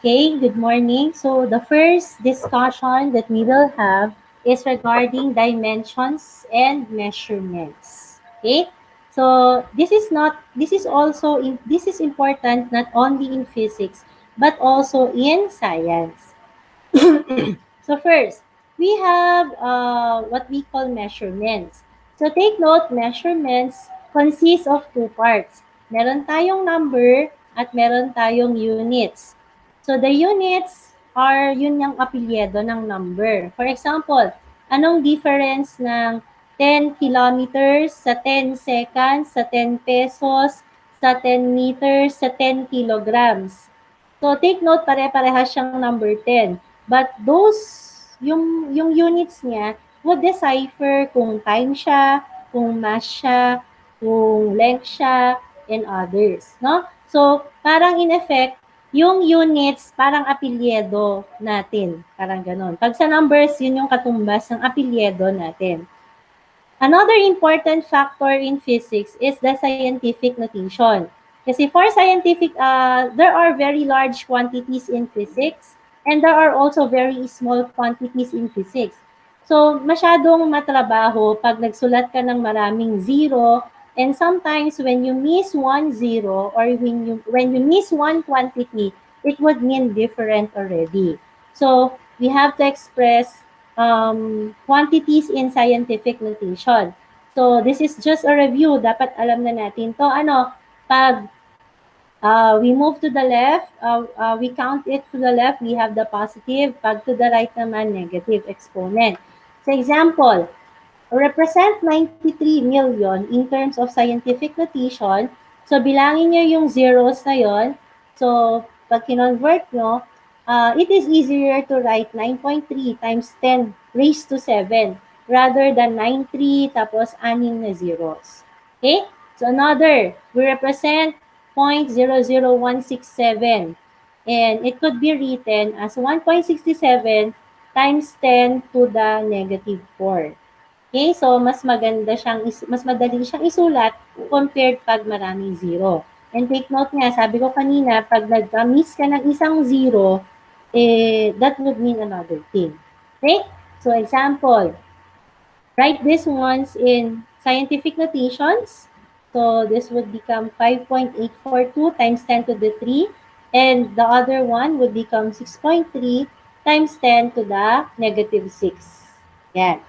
Okay, good morning. So the first discussion that we will have is regarding dimensions and measurements. Okay? So this is important not only in physics but also in science. So first, we have what we call measurements. So take note, measurements consist of two parts. Meron tayong number at meron tayong units. So the units are yun yung apelyido ng number. For example, anong difference ng 10 kilometers sa 10 seconds, sa 10 pesos, sa 10 meters, sa 10 kilograms? So take note, pare-parehas siyang number 10. But yung units niya would decipher kung time siya, kung mass siya, kung length siya, and others, no? So, parang in effect, yung units, parang apelyido natin. Parang ganun. Pag sa numbers, yun yung katumbas ng apelyido natin. Another important factor in physics is the scientific notation. Kasi for scientific, there are very large quantities in physics and there are also very small quantities in physics. So, masyadong matrabaho pag nagsulat ka ng maraming zero and sometimes when you miss one zero or when you miss one quantity, it would mean different already. So, we have to express quantities in scientific notation. So, this is just a review. Dapat alam na natin to. Pag we move to the left, we count it to the left, we have the positive. Pag to the right naman, negative exponent. So, example, represent 93 million in terms of scientific notation. So, bilangin nyo yung zeros na yon. So, pag kinonvert nyo, it is easier to write 9.3 times 10 raised to 7 rather than 93 tapos 6 na zeros. Okay? So, another, we represent 0.00167 and it could be written as 1.67 times 10 to the negative 4. Okay, so mas madali siyang isulat compared pag maraming zero. And take note nga, sabi ko kanina, pag nag-miss ka ng isang zero, that would mean another thing. Okay? So example, write these ones in scientific notations. So this would become 5.842 times 10 to the 3. And the other one would become 6.3 times 10 to the negative 6. Yan.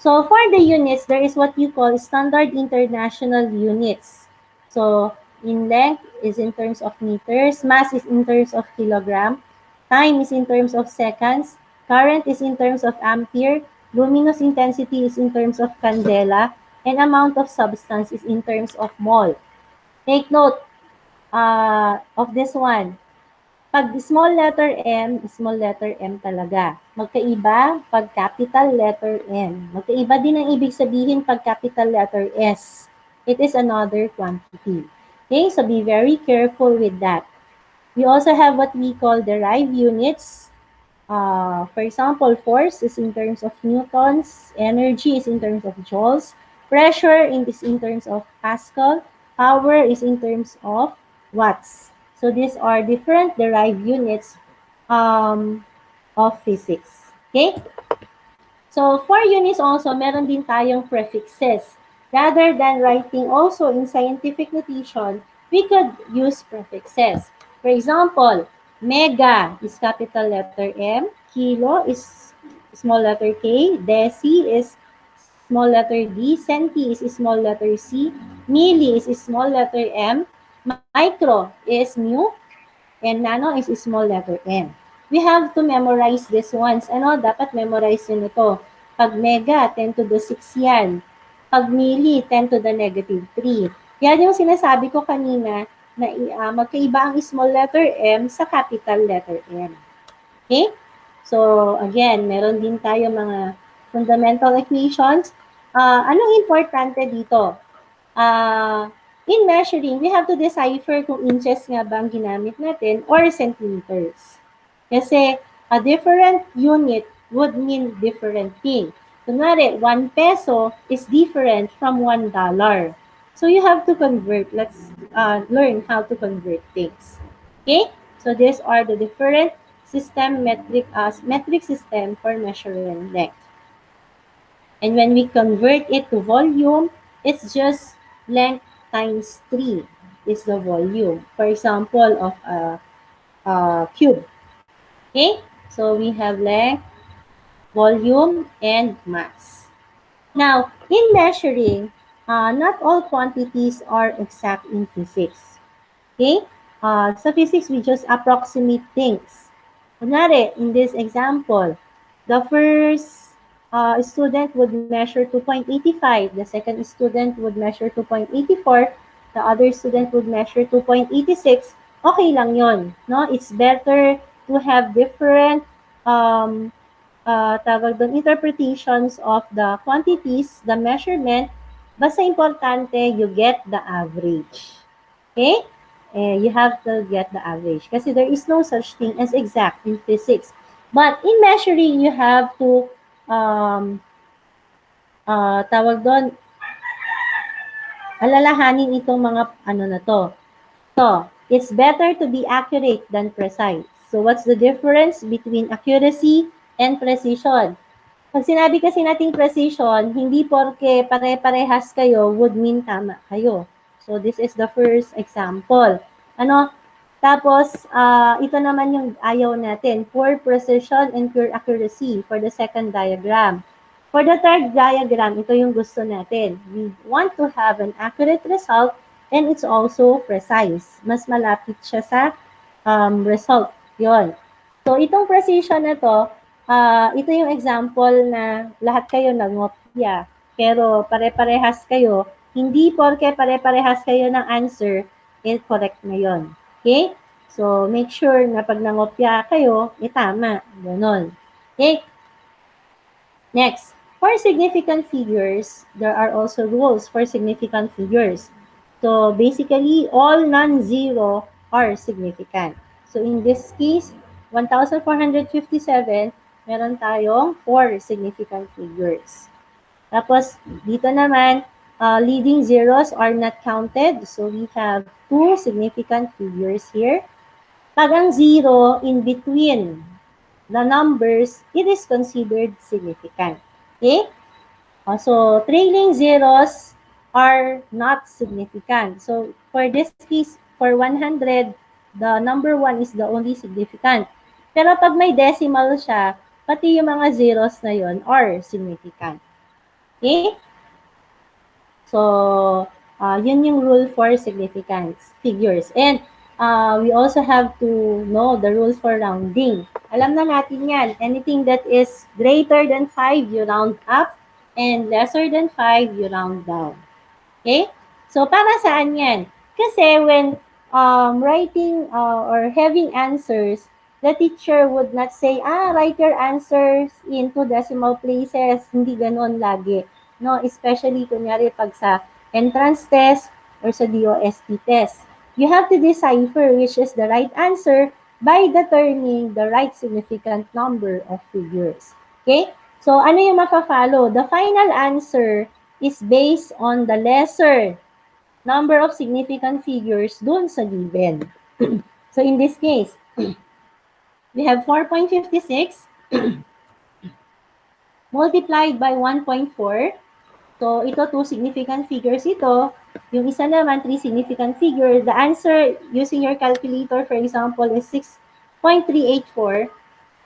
So for the units, there is what you call standard international units. So in length is in terms of meters, mass is in terms of kilogram, time is in terms of seconds, current is in terms of ampere, luminous intensity is in terms of candela, and amount of substance is in terms of mole. Take note of this one. Pag small letter M talaga. Magkaiba pag capital letter M. Magkaiba din ang ibig sabihin pag capital letter S. It is another quantity. Okay, so be very careful with that. We also have what we call derived units. For example, force is in terms of newtons, energy is in terms of joules, pressure is in terms of Pascal, power is in terms of watts. So these are different derived units of physics. Okay? So for units also, meron din tayong prefixes. Rather than writing also in scientific notation, we could use prefixes. For example, mega is capital letter M, kilo is small letter K, deci is small letter D, centi is small letter C, milli is small letter M, micro is mu, and nano is small letter n. We have to memorize this once. Dapat memorize nyo ito. Pag mega, 10 to the 6 yan. Pag milli, 10 to the negative 3. Yan yung sinasabi ko kanina na magkaiba ang small letter m sa capital letter M. Okay? So, again, meron din tayo mga fundamental equations. Anong importante dito? In measuring, we have to decipher kung inches nga ba ang ginamit natin or centimeters. Kasi a different unit would mean different thing. Kunwari, 1 peso is different from $1. So you have to convert. Let's learn how to convert things. Okay? So these are the different system metric system for measuring length. And when we convert it to volume, it's just length times 3 is the volume. For example, of a cube. Okay? So we have length, volume, and mass. Now, in measuring, not all quantities are exact in physics. Okay? Sa physics, we just approximate things. Kunwari, in this example, the first student would measure 2.85, the second student would measure 2.84, the other student would measure 2.86. Okay lang yon, no? It's better to have different tawag doon, interpretations of the quantities, the measurement, basta importante, you get the average. Okay? You have to get the average. Kasi there is no such thing as exact in physics. But in measuring, you have to, tawag doon, alalahanin itong mga ano na to. So, it's better to be accurate than precise. So, what's the difference between accuracy and precision? Pag sinabi kasi nating precision, hindi porke pare-parehas kayo would mean tama kayo. So, this is the first example. Ano? Tapos, ito naman yung ayaw natin. Poor precision and pure accuracy for the second diagram. For the third diagram, ito yung gusto natin. We want to have an accurate result and it's also precise. Mas malapit siya sa result. Yon. So, itong precision na to, ito yung example na lahat kayo nangopya. Pero pare-parehas kayo, hindi porke pare-parehas kayo ng answer, correct na yon. Okay? So, make sure na pag nangopya kayo, tama. Ganon. Okay? Next, for significant figures, there are also rules for significant figures. So, basically, all non-zero are significant. So, in this case, 1,457, meron tayong 4 significant figures. Tapos, dito naman, leading zeros are not counted. So, we have 2 significant figures here. Pag ang zero in between the numbers, it is considered significant. Okay? So, trailing zeros are not significant. So, for this case, for 100, the number 1 is the only significant. Pero pag may decimal siya, pati yung mga zeros na yon are significant. Okay? So, yun yung rule for significance figures. And we also have to know the rules for rounding. Alam na natin yan. Anything that is greater than 5, you round up. And lesser than 5, you round down. Okay? So, para saan yan? Kasi when writing or having answers, the teacher would not say, write your answers in 2 decimal places. Hindi ganon lagi. No? Especially, kunyari, pag sa entrance test or sa DOST test. You have to decipher which is the right answer by determining the right significant number of figures. Okay? So, ano yung mafa-follow? The final answer is based on the lesser number of significant figures dun sa given. So, in this case, we have 4.56 multiplied by 1.4. So, ito, 2 significant figures ito. Yung isa naman, 3 significant figures. The answer using your calculator, for example, is 6.384.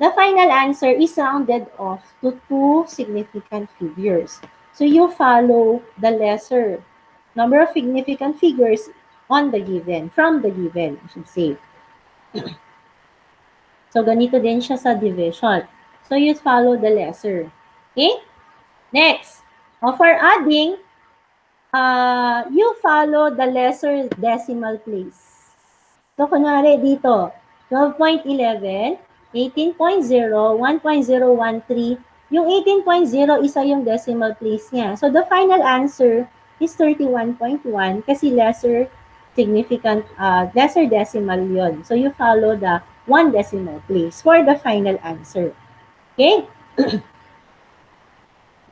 The final answer is rounded off to 2 significant figures. So you follow the lesser number of significant figures on the given, from the given, I should say. So ganito din siya sa division. So you follow the lesser. Okay? Next, for adding, you follow the lesser decimal place. So kunwari dito, 12.11, 18.0, 1.013. Yung 18.0, isa yung decimal place niya. So, the final answer is 31.1 kasi lesser significant, lesser decimal yon. So, you follow the 1 decimal place for the final answer. Okay?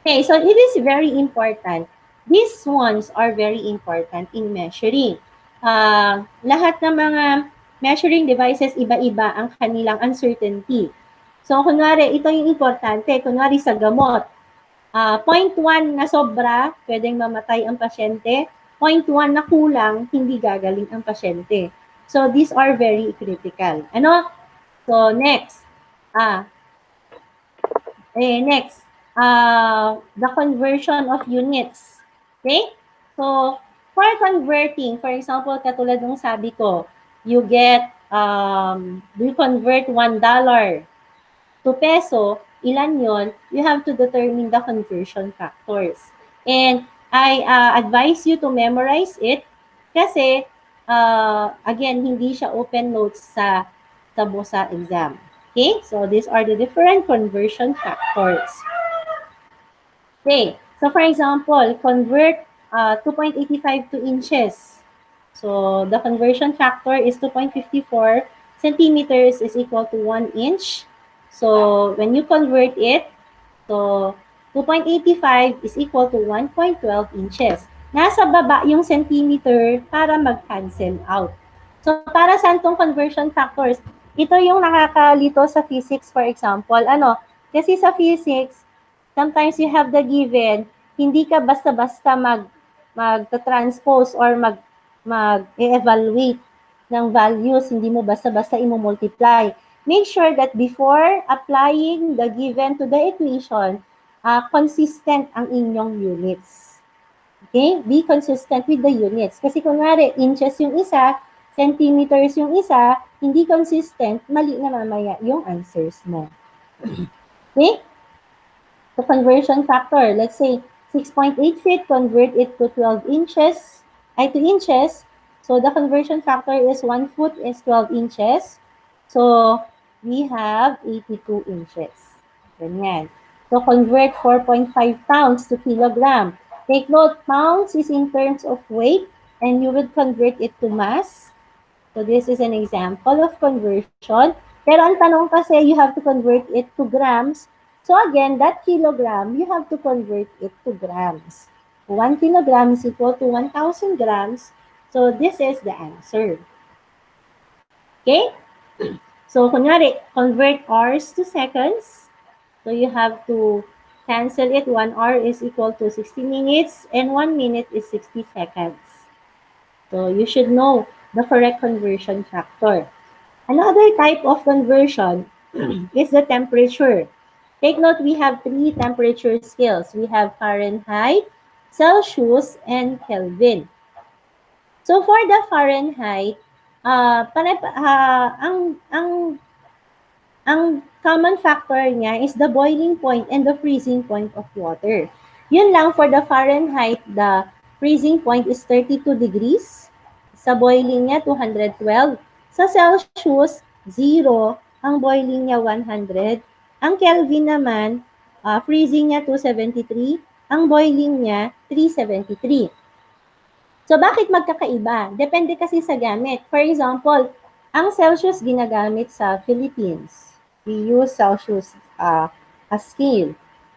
Okay, so it is very important. These ones are very important in measuring. Lahat ng mga measuring devices, iba-iba ang kanilang uncertainty. So, kunwari, ito yung importante. Kunwari sa gamot, 0.1 na sobra, pwedeng mamatay ang pasyente. 0.1 na kulang, hindi gagaling ang pasyente. So, these are very critical. Ano? So, next. Next. The conversion of units. Okay? So, for converting, for example, katulad ng sabi ko, you convert $1 to peso, ilan yon? You have to determine the conversion factors. And I advise you to memorize it kasi, again, hindi siya open notes sa BOSA exam. Okay? So, these are the different conversion factors. Okay. So, for example, convert 2.85 to inches. So, the conversion factor is 2.54 centimeters is equal to 1 inch. So, when you convert it, so 2.85 is equal to 1.12 inches. Nasa baba yung centimeter para mag-cancel out. So, para saan tong conversion factors? Ito yung nakakalito sa physics, for example. Kasi sa physics, sometimes you have the given, hindi ka basta-basta mag-transpose or mag-evaluate ng values, hindi mo basta-basta i-multiply. Make sure that before applying the given to the equation, consistent ang inyong units. Okay? Be consistent with the units. Kasi kunwari, inches yung isa, centimeters yung isa, hindi consistent, mali na mamaya yung answers mo. Okay? The conversion factor, let's say 6.8 feet, convert it to 12 inches, to inches. So the conversion factor is 1 foot is 12 inches. So we have 82 inches. Ganyan. So convert 4.5 pounds to kilogram. Take note, pounds is in terms of weight and you would convert it to mass. So this is an example of conversion. Pero ang tanong kasi, you have to convert it to grams. So again, that kilogram, you have to convert it to grams. 1 kilogram is equal to 1,000 grams. So this is the answer. Okay? So kunyari, convert hours to seconds. So you have to cancel it. 1 hour is equal to 60 minutes and 1 minute is 60 seconds. So you should know the correct conversion factor. Another type of conversion is the temperature. Take note, we have 3 temperature scales. We have Fahrenheit, Celsius, and Kelvin. So for the Fahrenheit, ang common factor niya is the boiling point and the freezing point of water. Yun lang, for the Fahrenheit, the freezing point is 32 degrees. Sa boiling niya, 212. Sa Celsius, 0. Ang boiling niya, 100. Ang Kelvin naman, freezing niya, 273. Ang boiling niya, 373. So, bakit magkakaiba? Depende kasi sa gamit. For example, ang Celsius ginagamit sa Philippines. We use Celsius as scale.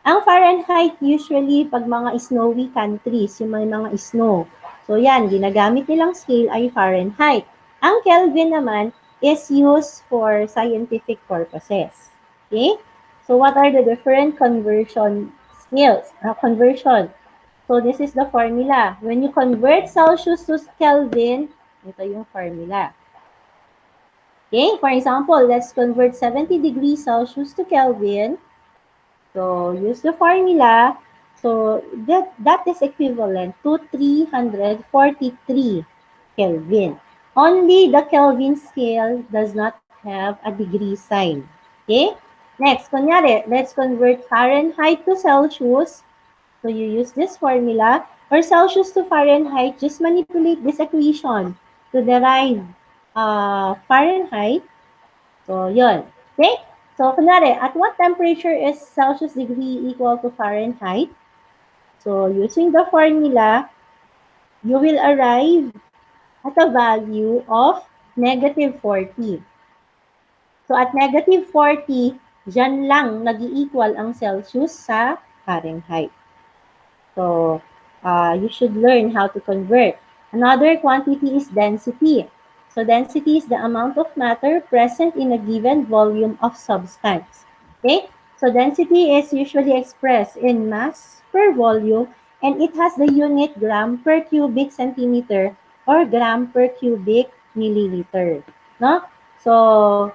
Ang Fahrenheit, usually, pag mga snowy countries, yung mga snow. So, yan, ginagamit nilang scale ay Fahrenheit. Ang Kelvin naman is used for scientific purposes. Okay? So, what are the different conversion scales? Conversion. So, this is the formula. When you convert Celsius to Kelvin, ito yung formula. Okay, for example, let's convert 70 degrees Celsius to Kelvin. So, use the formula. So, that is equivalent to 343 Kelvin. Only the Kelvin scale does not have a degree sign. Okay? Next, kunyari, let's convert Fahrenheit to Celsius. So, you use this formula. For Celsius to Fahrenheit, just manipulate this equation to derive Fahrenheit. So, yun. Okay? So, kunwari, at what temperature is Celsius degree equal to Fahrenheit? So, using the formula, you will arrive at a value of negative 40. So, at negative 40, dyan lang nag-i-equal ang Celsius sa Fahrenheit. So, you should learn how to convert. Another quantity is density. So density is the amount of matter present in a given volume of substance. Okay? So density is usually expressed in mass per volume, and it has the unit gram per cubic centimeter or gram per cubic milliliter. No? So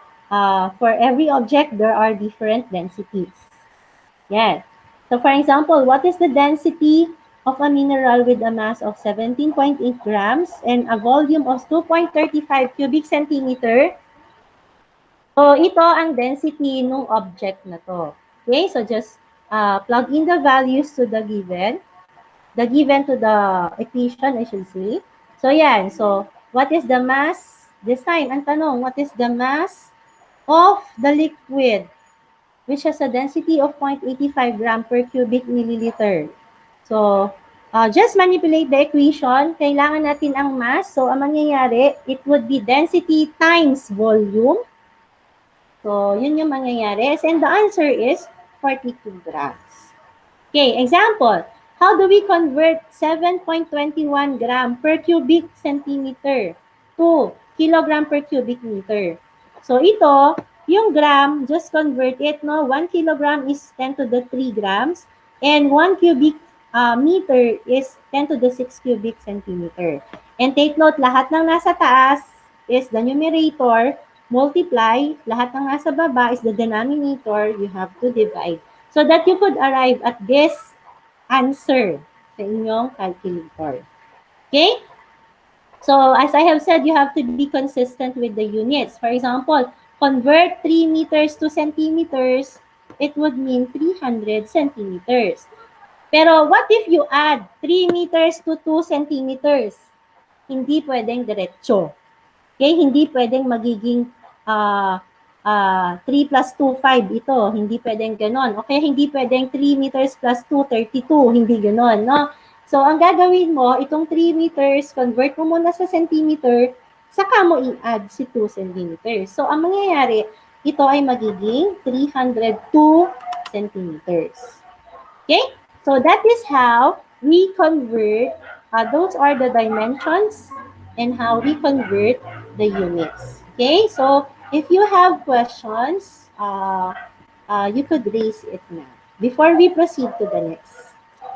for every object, there are different densities. Yes. So for example, what is the density of a mineral with a mass of 17.8 grams and a volume of 2.35 cubic centimeter? So ito ang density ng object na to. Okay, so just plug in the values to the given to the equation, I should say. So yan, so what is the mass? This time, ang tanong, what is the mass of the liquid which has a density of 0.85 gram per cubic milliliter? So, just manipulate the equation. Kailangan natin ang mass. So, ang mangyayari, it would be density times volume. So, yun yung mangyayari. And the answer is 42 grams. Okay, example. How do we convert 7.21 gram per cubic centimeter to kilogram per cubic meter? So, ito, yung gram, just convert it, no? 1 kilogram is 10 to the 3 grams and 1 cubic meter is 10 to the 6 cubic centimeter. And take note, lahat ng nasa taas is the numerator, multiply, lahat ng nasa baba is the denominator, you have to divide. So that you could arrive at this answer sa inyong calculator. Okay? So as I have said, you have to be consistent with the units. For example, convert 3 meters to centimeters, it would mean 300 centimeters. Pero what if you add 3 meters to 2 centimeters? Hindi pwedeng diretso. Okay, hindi pwedeng magiging 3 plus 2, 5 ito. Hindi pwedeng ganon. Okay, hindi pwedeng 3 meters plus 2, 32. Hindi ganon, no? So, ang gagawin mo, itong 3 meters, convert mo muna sa centimeter, saka mo i-add si 2 centimeters. So, ang mangyayari, ito ay magiging 302 centimeters. Okay? So, that is how we convert, those are the dimensions and how we convert the units. Okay? So, if you have questions, you could raise it now before we proceed to the next.